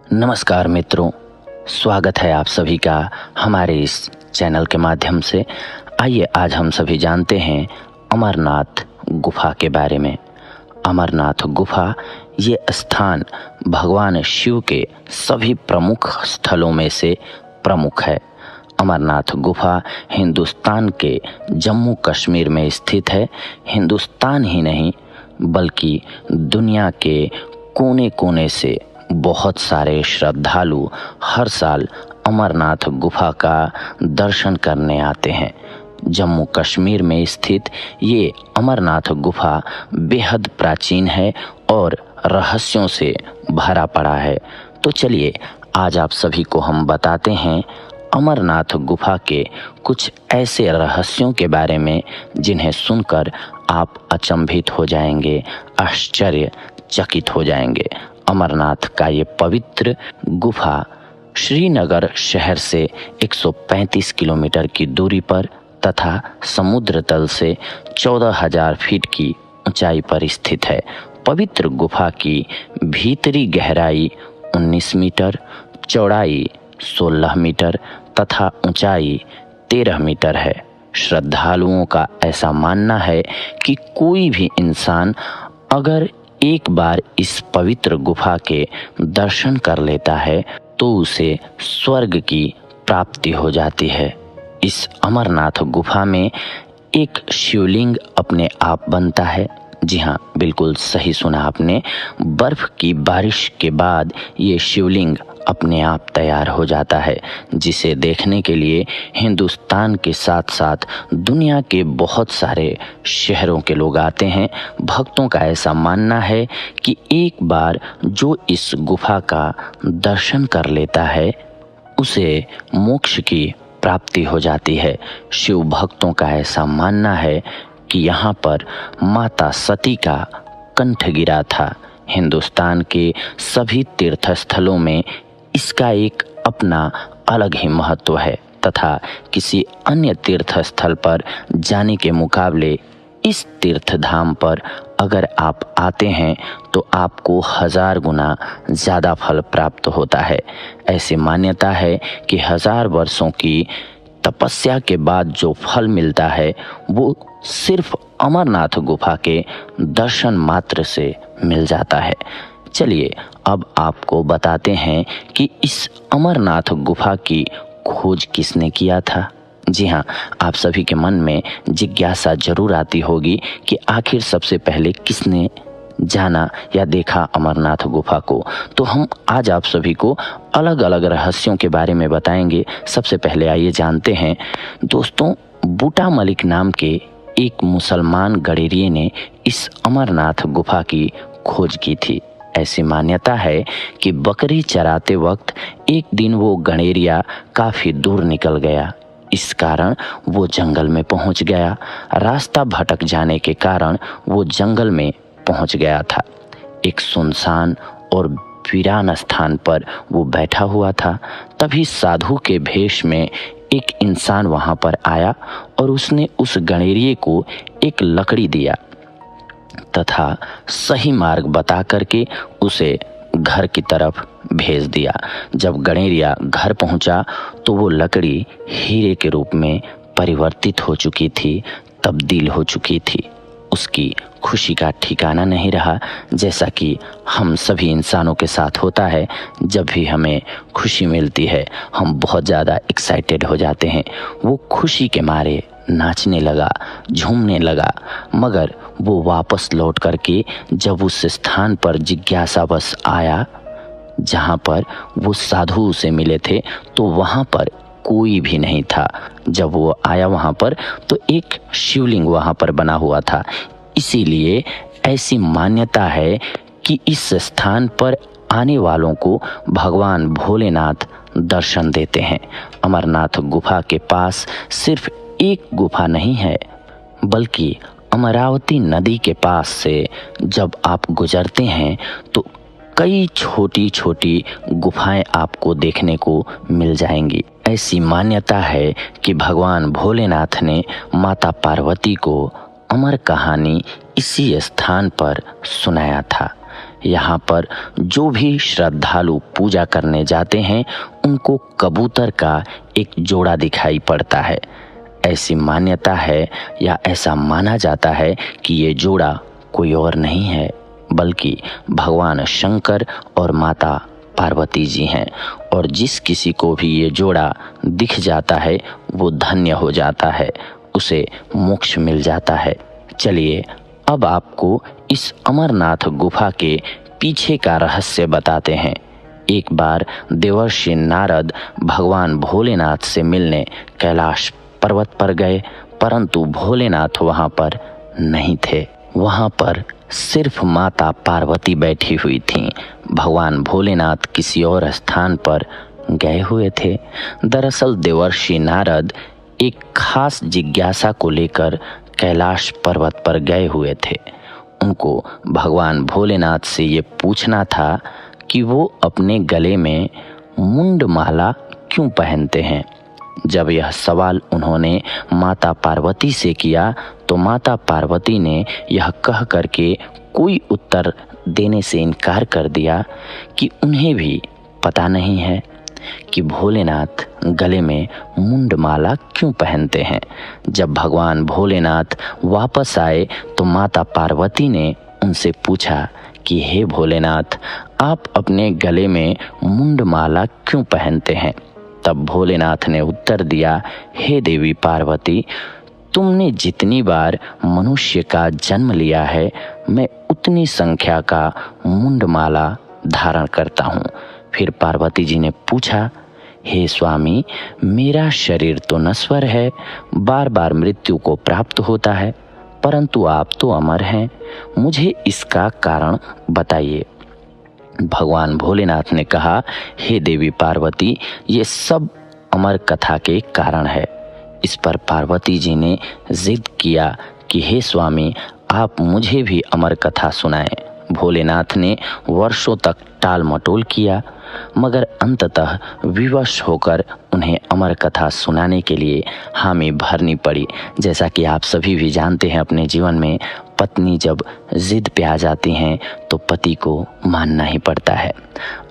नमस्कार मित्रों, स्वागत है आप सभी का हमारे इस चैनल के माध्यम से। आइए आज हम सभी जानते हैं अमरनाथ गुफा के बारे में। अमरनाथ गुफा ये स्थान भगवान शिव के सभी प्रमुख स्थलों में से प्रमुख है। अमरनाथ गुफा हिंदुस्तान के जम्मू कश्मीर में स्थित है। हिंदुस्तान ही नहीं बल्कि दुनिया के कोने कोने से बहुत सारे श्रद्धालु हर साल अमरनाथ गुफा का दर्शन करने आते हैं। जम्मू कश्मीर में स्थित ये अमरनाथ गुफा बेहद प्राचीन है और रहस्यों से भरा पड़ा है। तो चलिए आज आप सभी को हम बताते हैं अमरनाथ गुफा के कुछ ऐसे रहस्यों के बारे में जिन्हें सुनकर आप अचंभित हो जाएंगे, आश्चर्यचकित हो जाएंगे। अमरनाथ का ये पवित्र गुफा श्रीनगर शहर से 135 किलोमीटर की दूरी पर तथा समुद्र तल से 14,000 फीट की ऊंचाई पर स्थित है। पवित्र गुफा की भीतरी गहराई 19 मीटर, चौड़ाई 16 मीटर तथा ऊंचाई 13 मीटर है। श्रद्धालुओं का ऐसा मानना है कि कोई भी इंसान अगर एक बार इस पवित्र गुफा के दर्शन कर लेता है तो उसे स्वर्ग की प्राप्ति हो जाती है। इस अमरनाथ गुफा में एक शिवलिंग अपने आप बनता है। जी हाँ, बिल्कुल सही सुना आपने। बर्फ की बारिश के बाद ये शिवलिंग अपने आप तैयार हो जाता है, जिसे देखने के लिए हिंदुस्तान के साथ साथ दुनिया के बहुत सारे शहरों के लोग आते हैं। भक्तों का ऐसा मानना है कि एक बार जो इस गुफा का दर्शन कर लेता है उसे मोक्ष की प्राप्ति हो जाती है। शिव भक्तों का ऐसा मानना है कि यहाँ पर माता सती का कंठ गिरा था। हिंदुस्तान के सभी तीर्थ स्थलों में इसका एक अपना अलग ही महत्व है तथा किसी अन्य तीर्थ स्थल पर जाने के मुकाबले इस तीर्थ धाम पर अगर आप आते हैं तो आपको 1000 गुना ज़्यादा फल प्राप्त होता है। ऐसी मान्यता है कि 1000 वर्षों की तपस्या के बाद जो फल मिलता है वो सिर्फ अमरनाथ गुफा के दर्शन मात्र से मिल जाता है। चलिए अब आपको बताते हैं कि इस अमरनाथ गुफा की खोज किसने किया था। जी हाँ, आप सभी के मन में जिज्ञासा जरूर आती होगी कि आखिर सबसे पहले किसने जाना या देखा अमरनाथ गुफा को। तो हम आज आप सभी को अलग अलग रहस्यों के बारे में बताएंगे। सबसे पहले आइए जानते हैं दोस्तों, बूटा मलिक नाम के एक मुसलमान गडेरिये ने इस अमरनाथ गुफा की खोज की थी। ऐसी मान्यता है कि बकरी चराते वक्त एक दिन वो गणेरिया काफी दूर निकल गया। इस कारण वो जंगल में पहुंच गया। रास्ता भटक जाने के कारण वो जंगल में पहुंच गया था। एक सुनसान और वीरान स्थान पर वो बैठा हुआ था। तभी साधु के भेष में एक इंसान वहां पर आया और उसने उस गणेरिये को एक लकड़ी दिया तथा सही मार्ग बता करके उसे घर की तरफ भेज दिया। जब गणेरिया घर पहुंचा तो वो लकड़ी हीरे के रूप में परिवर्तित हो चुकी थी, तब्दील हो चुकी थी। उसकी खुशी का ठिकाना नहीं रहा। जैसा कि हम सभी इंसानों के साथ होता है, जब भी हमें खुशी मिलती है हम बहुत ज़्यादा एक्साइटेड हो जाते हैं। वो खुशी के मारे नाचने लगा, झूमने लगा, मगर वो वापस लौट करके जब उस स्थान पर जिज्ञासावश आया जहाँ पर वो साधु से मिले थे तो वहाँ पर कोई भी नहीं था। जब वो आया वहाँ पर तो एक शिवलिंग वहाँ पर बना हुआ था। इसीलिए ऐसी मान्यता है कि इस स्थान पर आने वालों को भगवान भोलेनाथ दर्शन देते हैं। अमरनाथ गुफा के पास सिर्फ एक गुफा नहीं है बल्कि अमरावती नदी के पास से जब आप गुजरते हैं तो कई छोटी छोटी गुफाएं आपको देखने को मिल जाएंगी। ऐसी मान्यता है कि भगवान भोलेनाथ ने माता पार्वती को अमर कहानी इसी स्थान पर सुनाया था। यहाँ पर जो भी श्रद्धालु पूजा करने जाते हैं उनको कबूतर का एक जोड़ा दिखाई पड़ता है। ऐसी मान्यता है या ऐसा माना जाता है कि ये जोड़ा कोई और नहीं है बल्कि भगवान शंकर और माता पार्वती जी हैं, और जिस किसी को भी ये जोड़ा दिख जाता है वो धन्य हो जाता है, उसे मोक्ष मिल जाता है। चलिए अब आपको इस अमरनाथ गुफा के पीछे का रहस्य बताते हैं। एक बार देवर्षि नारद भगवान भोलेनाथ से मिलने कैलाश पर्वत पर गए, परंतु भोलेनाथ वहां पर नहीं थे। वहां पर सिर्फ माता पार्वती बैठी हुई थीं। भगवान भोलेनाथ किसी और स्थान पर गए हुए थे। दरअसल देवर्षि नारद एक खास जिज्ञासा को लेकर कैलाश पर्वत पर गए हुए थे। उनको भगवान भोलेनाथ से ये पूछना था कि वो अपने गले में मुंडमाला क्यों पहनते हैं। जब यह सवाल उन्होंने माता पार्वती से किया तो माता पार्वती ने यह कह करके कोई उत्तर देने से इनकार कर दिया कि उन्हें भी पता नहीं है कि भोलेनाथ गले में मुंडमाला क्यों पहनते हैं। जब भगवान भोलेनाथ वापस आए तो माता पार्वती ने उनसे पूछा कि हे भोलेनाथ, आप अपने गले में मुंडमाला क्यों पहनते हैं। तब भोलेनाथ ने उत्तर दिया, हे देवी पार्वती, तुमने जितनी बार मनुष्य का जन्म लिया है मैं उतनी संख्या का मुंडमाला धारण करता हूँ। फिर पार्वती जी ने पूछा, हे स्वामी, मेरा शरीर तो नश्वर है, बार बार मृत्यु को प्राप्त होता है, परंतु आप तो अमर हैं, मुझे इसका कारण बताइए। भगवान भोलेनाथ ने कहा, हे देवी पार्वती, ये सब अमर कथा के कारण है। इस पर पार्वती जी ने जिद किया कि हे स्वामी, आप मुझे भी अमर कथा सुनाएं। भोलेनाथ ने वर्षों तक टाल मटोल किया, मगर अंततः विवश होकर उन्हें अमर कथा सुनाने के लिए हामी भरनी पड़ी। जैसा कि आप सभी भी जानते हैं, अपने जीवन में पत्नी जब जिद पे आ जाती हैं तो पति को मानना ही पड़ता है।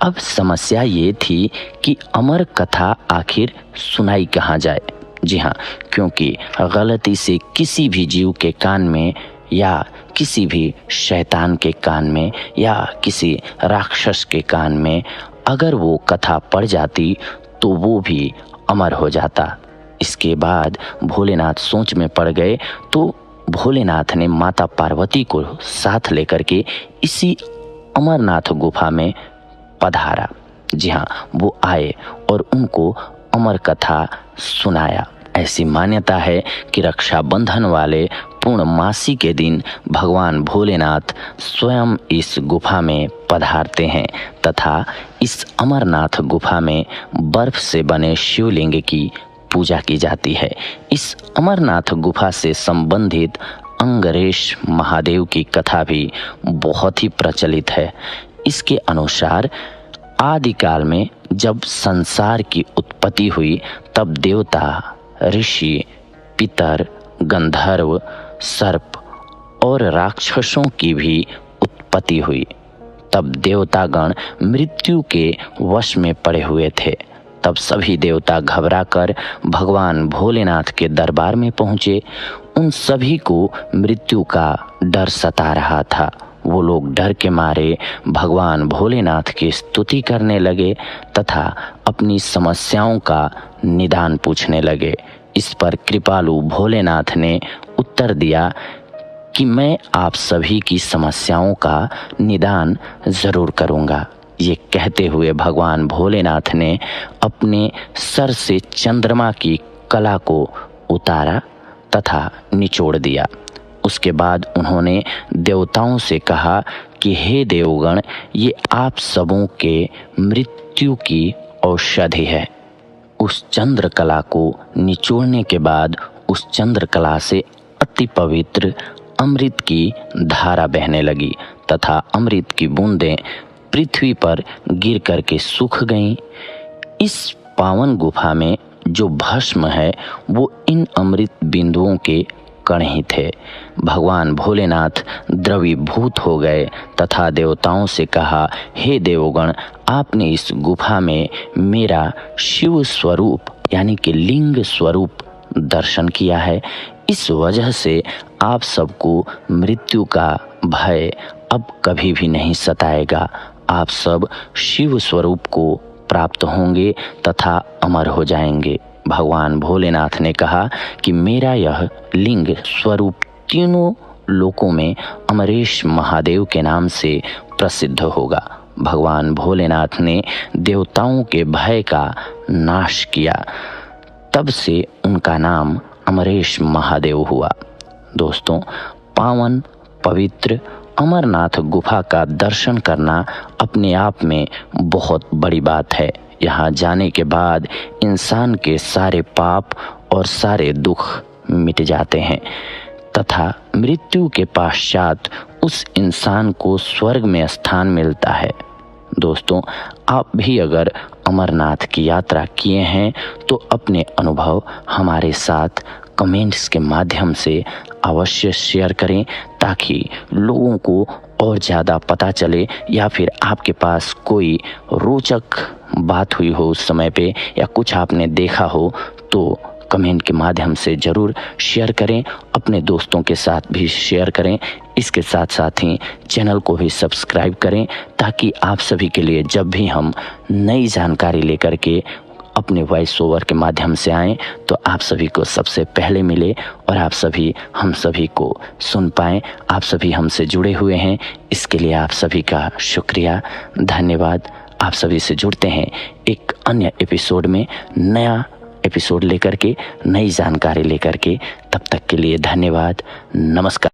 अब समस्या ये थी कि अमर कथा आखिर सुनाई कहाँ जाए। जी हाँ, क्योंकि गलती से किसी भी जीव के कान में या किसी भी शैतान के कान में या किसी राक्षस के कान में अगर वो कथा पड़ जाती तो वो भी अमर हो जाता। इसके बाद भोलेनाथ सोच में पड़ गए तो भोलेनाथ ने माता पार्वती को साथ लेकर के इसी अमरनाथ गुफा में पधारा। जी हाँ, वो आए और उनको अमर कथा सुनाया। ऐसी मान्यता है कि रक्षाबंधन वाले पूर्णमासी के दिन भगवान भोलेनाथ स्वयं इस गुफा में पधारते हैं तथा इस अमरनाथ गुफा में बर्फ से बने शिवलिंग की पूजा की जाती है। इस अमरनाथ गुफा से संबंधित अंगरेश महादेव की कथा भी बहुत ही प्रचलित है। इसके अनुसार आदिकाल में जब संसार की उत्पत्ति हुई तब देवता, ऋषि, पितर, गंधर्व, सर्प और राक्षसों की भी उत्पत्ति हुई। तब देवतागण मृत्यु के वश में पड़े हुए थे। तब सभी देवता घबराकर भगवान भोलेनाथ के दरबार में पहुंचे। उन सभी को मृत्यु का डर सता रहा था। वो लोग डर के मारे भगवान भोलेनाथ की स्तुति करने लगे तथा अपनी समस्याओं का निदान पूछने लगे। इस पर कृपालु भोलेनाथ ने उत्तर दिया कि मैं आप सभी की समस्याओं का निदान जरूर करूंगा। ये कहते हुए भगवान भोलेनाथ ने अपने सर से चंद्रमा की कला को उतारा तथा निचोड़ दिया। उसके बाद उन्होंने देवताओं से कहा कि हे देवगण, ये आप सबों के मृत्यु की औषधि है। उस चंद्रकला को निचोड़ने के बाद उस चंद्रकला से अति पवित्र अमृत की धारा बहने लगी तथा अमृत की बूंदें पृथ्वी पर गिर करके सूख गईं। इस पावन गुफा में जो भस्म है वो इन अमृत बिंदुओं के कण ही थे। भगवान भोलेनाथ द्रवीभूत हो गए तथा देवताओं से कहा, हे देवगण, आपने इस गुफा में मेरा शिव स्वरूप यानी कि लिंग स्वरूप दर्शन किया है। इस वजह से आप सबको मृत्यु का भय अब कभी भी नहीं सताएगा। आप सब शिव स्वरूप को प्राप्त होंगे तथा अमर हो जाएंगे। भगवान भोलेनाथ ने कहा कि मेरा यह लिंग स्वरूप तीनों लोकों में अमरेश महादेव के नाम से प्रसिद्ध होगा। भगवान भोलेनाथ ने देवताओं के भय का नाश किया, तब से उनका नाम अमरेश महादेव हुआ। दोस्तों, पावन पवित्र अमरनाथ गुफा का दर्शन करना अपने आप में बहुत बड़ी बात है। यहाँ जाने के बाद इंसान के सारे पाप और सारे दुख मिट जाते हैं तथा मृत्यु के पश्चात उस इंसान को स्वर्ग में स्थान मिलता है। दोस्तों, आप भी अगर अमरनाथ की यात्रा किए हैं तो अपने अनुभव हमारे साथ कमेंट्स के माध्यम से अवश्य शेयर करें, ताकि लोगों को और ज़्यादा पता चले, या फिर आपके पास कोई रोचक बात हुई हो उस समय पे या कुछ आपने देखा हो तो कमेंट के माध्यम से ज़रूर शेयर करें। अपने दोस्तों के साथ भी शेयर करें। इसके साथ साथ ही चैनल को भी सब्सक्राइब करें, ताकि आप सभी के लिए जब भी हम नई जानकारी लेकर के अपने वॉइस ओवर के माध्यम से आएँ तो आप सभी को सबसे पहले मिले और आप सभी हम सभी को सुन पाएँ। आप सभी हमसे जुड़े हुए हैं, इसके लिए आप सभी का शुक्रिया, धन्यवाद। आप सभी से जुड़ते हैं एक अन्य एपिसोड में, नया एपिसोड लेकर के, नई जानकारी लेकर के। तब तक के लिए धन्यवाद, नमस्कार।